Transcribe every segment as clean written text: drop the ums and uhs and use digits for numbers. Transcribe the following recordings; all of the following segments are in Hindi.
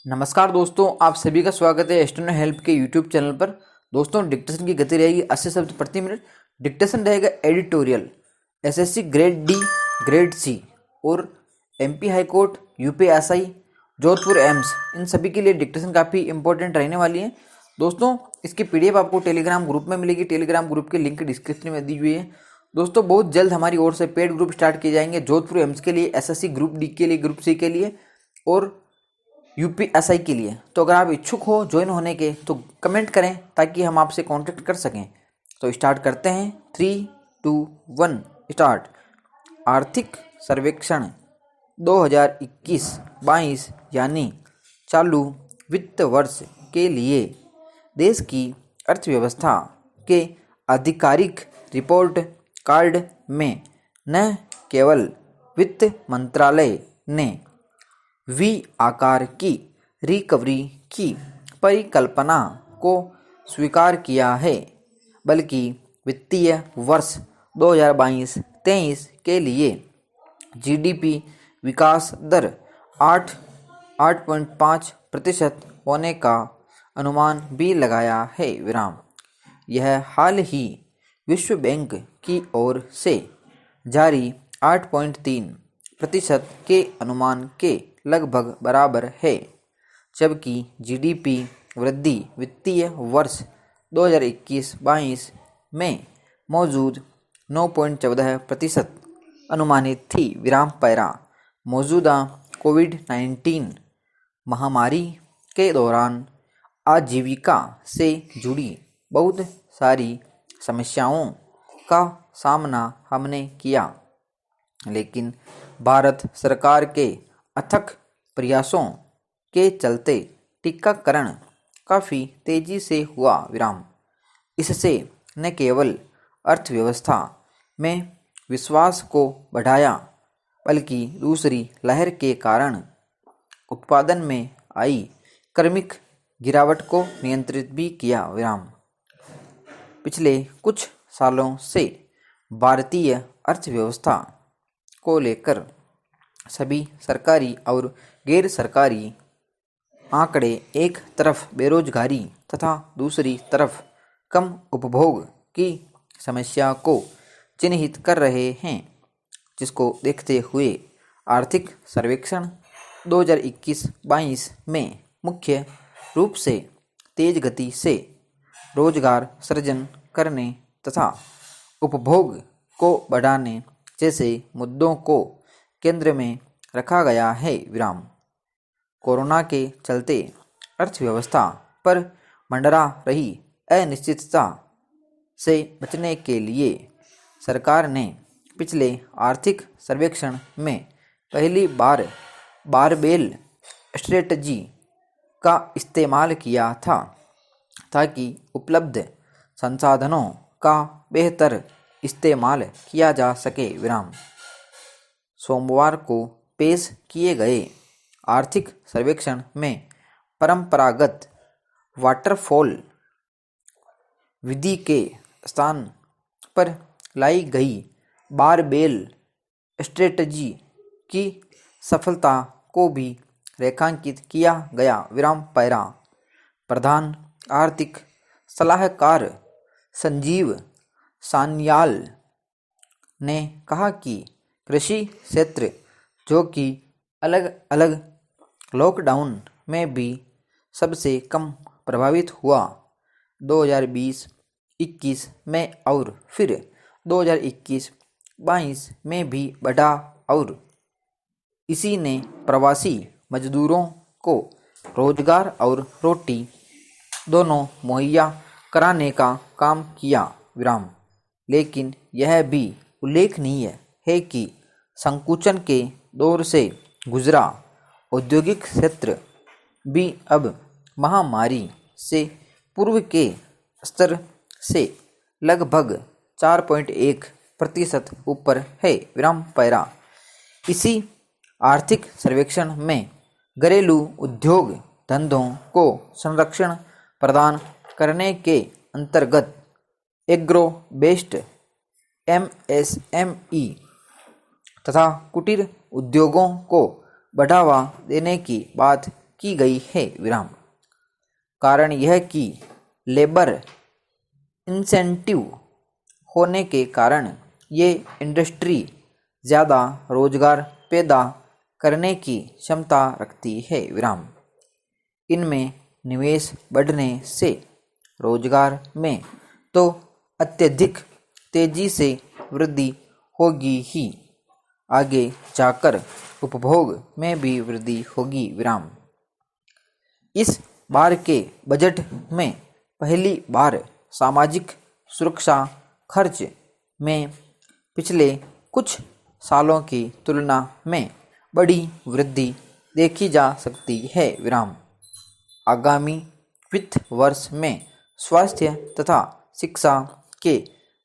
नमस्कार दोस्तों, आप सभी का स्वागत है स्टूडेंट हेल्प के यूट्यूब चैनल पर। दोस्तों, डिक्टेशन की गति रहेगी 80 शब्द प्रति मिनट। डिक्टेशन रहेगा editorial, SSC grade D, grade C और MP high court, UPSI, Jodhpur AIIMS, इन सभी के लिए डिक्टेशन काफ़ी इंपॉर्टेंट रहने वाली है। दोस्तों, इसकी पीडीएफ आपको टेलीग्राम ग्रुप में मिलेगी। टेलीग्राम ग्रुप की लिंक डिस्क्रिप्शन में दी हुई है। दोस्तों, बहुत जल्द हमारी ओर से पेड ग्रुप स्टार्ट किए जाएंगे जोधपुर एम्स के लिए, एसएससी ग्रुप डी के लिए, ग्रुप सी के लिए और यूपीएसआई के लिए। तो अगर आप इच्छुक हो ज्वाइन होने के तो कमेंट करें ताकि हम आपसे कांटेक्ट कर सकें। तो स्टार्ट करते हैं। 3, 2, 1 स्टार्ट। आर्थिक सर्वेक्षण 2021-22 यानी चालू वित्त वर्ष के लिए देश की अर्थव्यवस्था के आधिकारिक रिपोर्ट कार्ड में न केवल वित्त मंत्रालय ने वी आकार की रिकवरी की परिकल्पना को स्वीकार किया है, बल्कि वित्तीय वर्ष 2022-23 के लिए जीडीपी विकास दर 8.5% होने का अनुमान भी लगाया है। यह हाल ही विश्व बैंक की ओर से जारी 8.3% के अनुमान के लगभग बराबर है, जबकि जीडीपी वृद्धि वित्तीय वर्ष 2021-22 में मौजूद 9.14% अनुमानित थी। मौजूदा कोविड-19 महामारी के दौरान आजीविका से जुड़ी बहुत सारी समस्याओं का सामना हमने किया, लेकिन भारत सरकार के अथक प्रयासों के चलते टीकाकरण काफ़ी तेजी से हुआ। इससे न केवल अर्थव्यवस्था में विश्वास को बढ़ाया, बल्कि दूसरी लहर के कारण उत्पादन में आई क्रमिक गिरावट को नियंत्रित भी किया। पिछले कुछ सालों से भारतीय अर्थव्यवस्था को लेकर सभी सरकारी और गैर सरकारी आंकड़े एक तरफ बेरोजगारी तथा दूसरी तरफ कम उपभोग की समस्या को चिन्हित कर रहे हैं, जिसको देखते हुए आर्थिक सर्वेक्षण 2021-22 में मुख्य रूप से तेज गति से रोजगार सृजन करने तथा उपभोग को बढ़ाने जैसे मुद्दों को केंद्र में रखा गया है। कोरोना के चलते अर्थव्यवस्था पर मंडरा रही अनिश्चितता से बचने के लिए सरकार ने पिछले आर्थिक सर्वेक्षण में पहली बार बारबेल स्ट्रेटजी का इस्तेमाल किया था, ताकि उपलब्ध संसाधनों का बेहतर इस्तेमाल किया जा सके। सोमवार को पेश किए गए आर्थिक सर्वेक्षण में परंपरागत वाटरफॉल विधि के स्थान पर लाई गई बारबेल स्ट्रेटजी की सफलता को भी रेखांकित किया गया। प्रधान आर्थिक सलाहकार संजीव सान्याल ने कहा कि कृषि क्षेत्र, जो कि अलग अलग लॉकडाउन में भी सबसे कम प्रभावित हुआ, 2020-21 में और फिर 2021-22 में भी बढ़ा, और इसी ने प्रवासी मजदूरों को रोजगार और रोटी दोनों मुहैया कराने का काम किया। लेकिन यह भी उल्लेखनीय है कि संकुचन के दौर से गुजरा औद्योगिक क्षेत्र भी अब महामारी से पूर्व के स्तर से लगभग 4.1% ऊपर है। इसी आर्थिक सर्वेक्षण में घरेलू उद्योग धंधों को संरक्षण प्रदान करने के अंतर्गत एग्रो बेस्ड एमएसएमई तथा कुटीर उद्योगों को बढ़ावा देने की बात की गई है विराम। कारण यह कि लेबर इंसेंटिव होने के कारण ये इंडस्ट्री ज़्यादा रोजगार पैदा करने की क्षमता रखती है विराम। इनमें निवेश बढ़ने से रोजगार में तो अत्यधिक तेजी से वृद्धि होगी ही, आगे जाकर उपभोग में भी वृद्धि होगी विराम। इस बार के बजट में पहली बार सामाजिक सुरक्षा खर्च में पिछले कुछ सालों की तुलना में बड़ी वृद्धि देखी जा सकती है विराम। आगामी वित्त वर्ष में स्वास्थ्य तथा शिक्षा के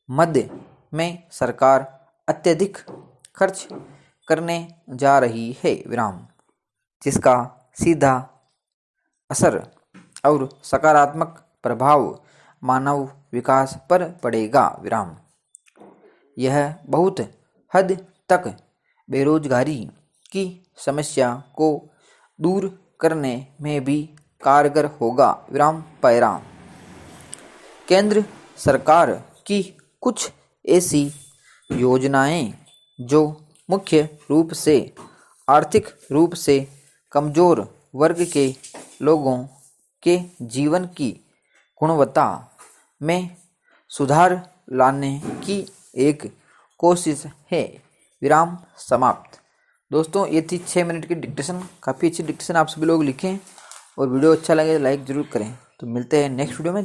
मद में सरकार अत्यधिक खर्च करने जा रही है विराम, जिसका सीधा असर और सकारात्मक प्रभाव मानव विकास पर पड़ेगा विराम। यह बहुत हद तक बेरोजगारी की समस्या को दूर करने में भी कारगर होगा विराम पैरा। केंद्र सरकार की कुछ ऐसी योजनाएं जो मुख्य रूप से आर्थिक रूप से कमजोर वर्ग के लोगों के जीवन की गुणवत्ता में सुधार लाने की एक कोशिश है विराम समाप्त। दोस्तों, ये थी 6 मिनट की डिक्टेशन। काफ़ी अच्छी डिक्टेशन आप सभी लोग लिखें और वीडियो अच्छा लगे तो लाइक ज़रूर करें। तो मिलते हैं नेक्स्ट वीडियो में।